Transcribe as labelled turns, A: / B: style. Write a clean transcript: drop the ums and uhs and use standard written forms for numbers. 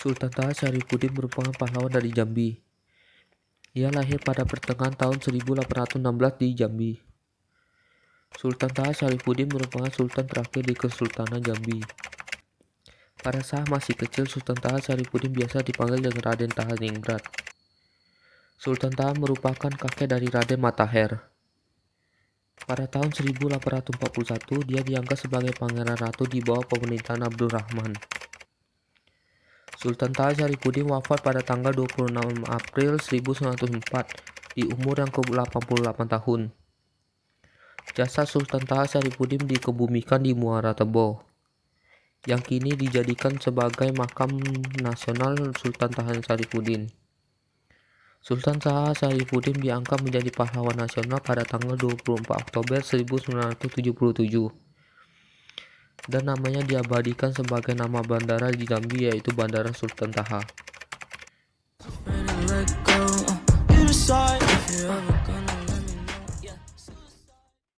A: Sultan Taha Syarifuddin merupakan pahlawan dari Jambi. Ia lahir pada pertengahan tahun 1816 di Jambi. Sultan Taha Syarifuddin merupakan sultan terakhir di Kesultanan Jambi. Pada saat masih kecil, Sultan Taha Syarifuddin biasa dipanggil dengan Raden Taha Ningrat. Sultan Taha merupakan kakek dari Raden Matahir. Pada tahun 1841, dia diangkat sebagai pangeran ratu di bawah pemerintahan Abdurrahman. Sultan Taha Syarifuddin wafat pada tanggal 26 April 1904 di umur yang ke-88 tahun. Jasad Sultan Taha Syarifuddin dikebumikan di Muara Tebo, yang kini dijadikan sebagai makam nasional Sultan Taha Syarifuddin. Sultan Taha Syarifuddin diangkat menjadi pahlawan nasional pada tanggal 24 Oktober 1977 dan namanya diabadikan sebagai nama bandara di Jambi, yaitu Bandara Sultan Taha.